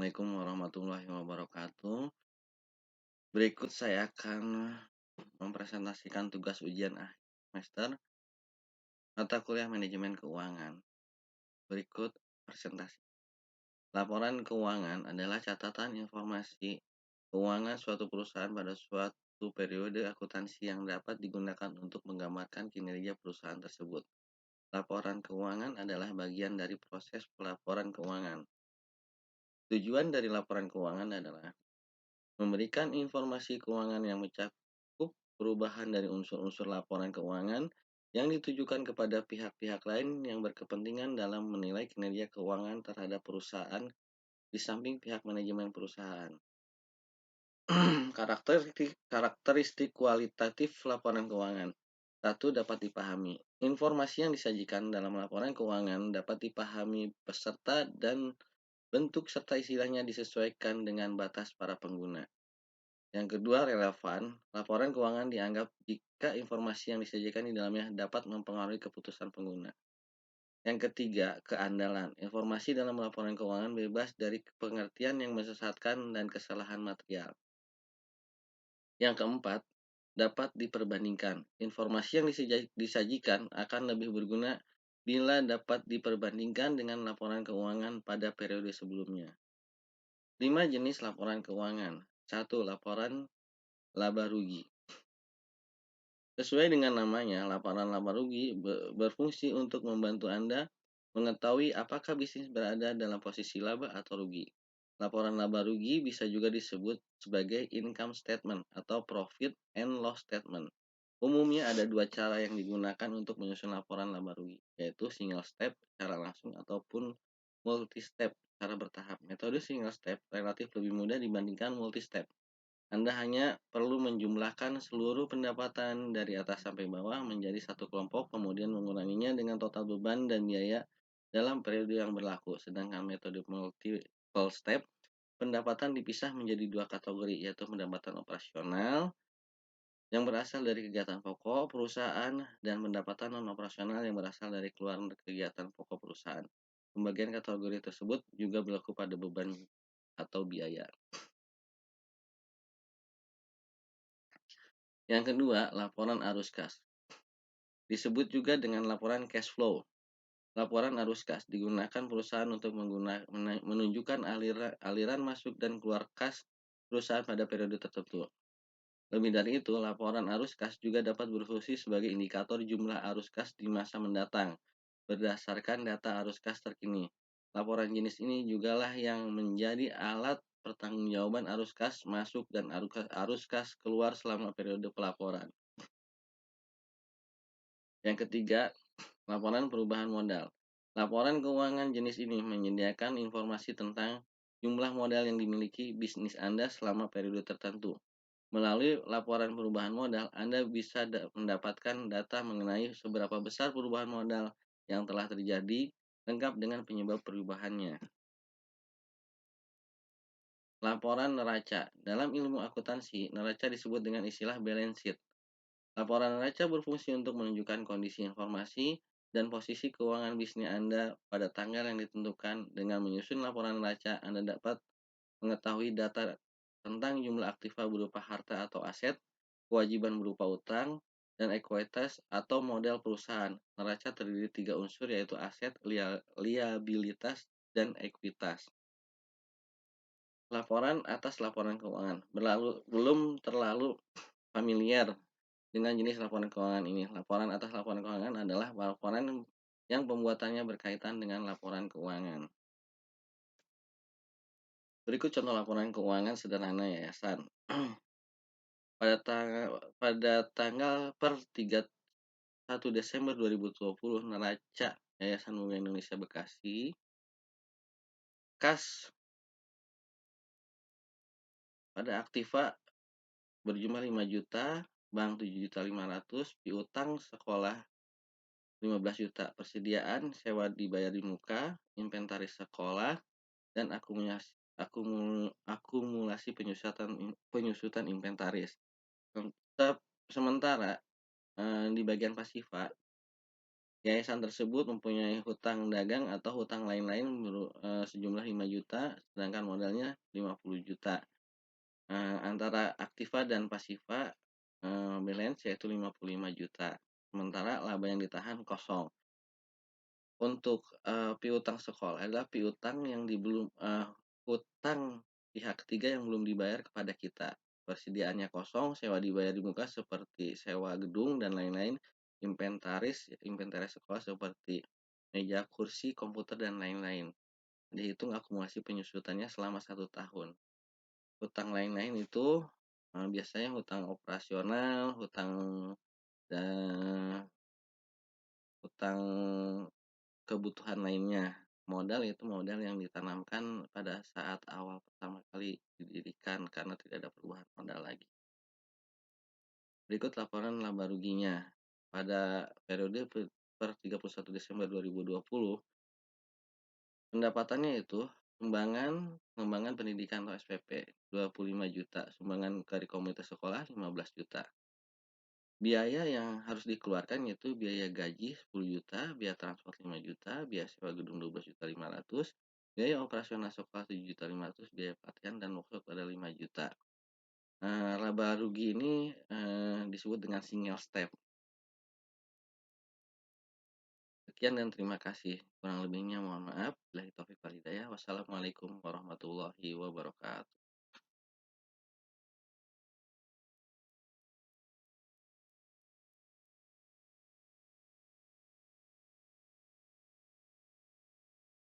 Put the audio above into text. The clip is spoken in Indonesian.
Assalamualaikum warahmatullahi wabarakatuh. Berikut saya akan mempresentasikan tugas ujian akhir semester mata kuliah manajemen keuangan. Berikut presentasi. Laporan keuangan adalah catatan informasi keuangan suatu perusahaan pada suatu periode akuntansi yang dapat digunakan untuk menggambarkan kinerja perusahaan tersebut. Laporan keuangan adalah bagian dari proses pelaporan keuangan. Tujuan dari laporan keuangan adalah memberikan informasi keuangan yang mencakup perubahan dari unsur-unsur laporan keuangan yang ditujukan kepada pihak-pihak lain yang berkepentingan dalam menilai kinerja keuangan terhadap perusahaan di samping pihak manajemen perusahaan. Karakteristik kualitatif laporan keuangan. 1. Dapat dipahami. Informasi yang disajikan dalam laporan keuangan dapat dipahami peserta dan bentuk serta istilahnya disesuaikan dengan batas para pengguna. Yang kedua, relevan. Laporan keuangan dianggap jika informasi yang disajikan di dalamnya dapat mempengaruhi keputusan pengguna. Yang ketiga, keandalan. Informasi dalam laporan keuangan bebas dari pengertian yang mesesatkan dan kesalahan material. Yang keempat, dapat diperbandingkan. Informasi yang disajikan akan lebih berguna bila dapat diperbandingkan dengan laporan keuangan pada periode sebelumnya. 5 jenis laporan keuangan. 1. Laporan laba rugi. Sesuai dengan namanya, laporan laba rugi berfungsi untuk membantu Anda mengetahui apakah bisnis berada dalam posisi laba atau rugi. Laporan laba rugi bisa juga disebut sebagai income statement atau profit and loss statement. Umumnya ada dua cara yang digunakan untuk menyusun laporan laba rugi, yaitu single step secara langsung ataupun multi step secara bertahap. Metode single step relatif lebih mudah dibandingkan multi step. Anda hanya perlu menjumlahkan seluruh pendapatan dari atas sampai bawah menjadi satu kelompok, kemudian menguranginya dengan total beban dan biaya dalam periode yang berlaku. Sedangkan metode multiple step, pendapatan dipisah menjadi dua kategori, yaitu pendapatan operasional yang berasal dari kegiatan pokok perusahaan dan pendapatan non-operasional yang berasal dari keluar kegiatan pokok perusahaan. Pembagian kategori tersebut juga berlaku pada beban atau biaya. Yang kedua, laporan arus kas. Disebut juga dengan laporan cash flow. Laporan arus kas digunakan perusahaan untuk menunjukkan aliran masuk dan keluar kas perusahaan pada periode tertentu. Lebih dari itu, laporan arus kas juga dapat berfungsi sebagai indikator jumlah arus kas di masa mendatang berdasarkan data arus kas terkini. Laporan jenis ini jugalah yang menjadi alat pertanggungjawaban arus kas masuk dan arus kas keluar selama periode pelaporan. Yang ketiga, laporan perubahan modal. Laporan keuangan jenis ini menyediakan informasi tentang jumlah modal yang dimiliki bisnis Anda selama periode tertentu. Melalui laporan perubahan modal, Anda bisa mendapatkan data mengenai seberapa besar perubahan modal yang telah terjadi, lengkap dengan penyebab perubahannya. Laporan neraca. Dalam ilmu akuntansi, neraca disebut dengan istilah balance sheet. Laporan neraca berfungsi untuk menunjukkan kondisi informasi dan posisi keuangan bisnis Anda pada tanggal yang ditentukan. Dengan menyusun laporan neraca, Anda dapat mengetahui data tentang jumlah aktiva berupa harta atau aset, kewajiban berupa utang, dan ekuitas atau modal perusahaan. Neraca terdiri 3 unsur, yaitu aset, liabilitas, dan ekuitas. Laporan atas laporan keuangan. Belum terlalu familiar dengan jenis laporan keuangan ini. Laporan atas laporan keuangan adalah laporan yang pembuatannya berkaitan dengan laporan keuangan. Berikut contoh laporan keuangan sederhana yayasan. Pada tanggal per 31 Desember 2020, neraca Yayasan Bunga Indonesia Bekasi kas pada aktiva berjumlah 5 juta, bank 7.500.000, piutang sekolah 15 juta, persediaan sewa dibayar di muka, inventaris sekolah, dan akumulasi penyusutan inventaris. Sementara di bagian pasifa Yayasan tersebut mempunyai hutang dagang atau hutang lain-lain sejumlah 5 juta, sedangkan modalnya 50 juta. Antara aktiva dan pasiva, balance yaitu 55 juta. Sementara laba yang ditahan kosong. Untuk, piutang sekolah adalah piutang yang hutang pihak ketiga yang belum dibayar kepada kita. Persediaannya kosong, sewa dibayar di muka seperti sewa gedung dan lain-lain, inventaris sekolah seperti meja, kursi, komputer, dan lain-lain. Dihitung akumulasi penyusutannya selama 1 tahun. Hutang lain-lain itu, biasanya hutang operasional, dan hutang kebutuhan lainnya. Modal itu modal yang ditanamkan pada saat awal pertama kali didirikan karena tidak ada perubahan modal lagi. Berikut laporan laba ruginya. Pada periode per 31 Desember 2020, pendapatannya itu pengembangan pendidikan atau SPP 25 juta, sumbangan dari komunitas sekolah 15 juta. Biaya yang harus dikeluarkan yaitu biaya gaji 10 juta, biaya transport 5 juta, biaya sewa gedung 12.500.000, biaya operasional sekolah 7.500.000, biaya pelatihan dan workshop ada 5 juta. Laba rugi ini disebut dengan single step. Sekian dan terima kasih. Kurang lebihnya mohon maaf. Billahi taufiq wal hidayah. Wassalamualaikum warahmatullahi wabarakatuh.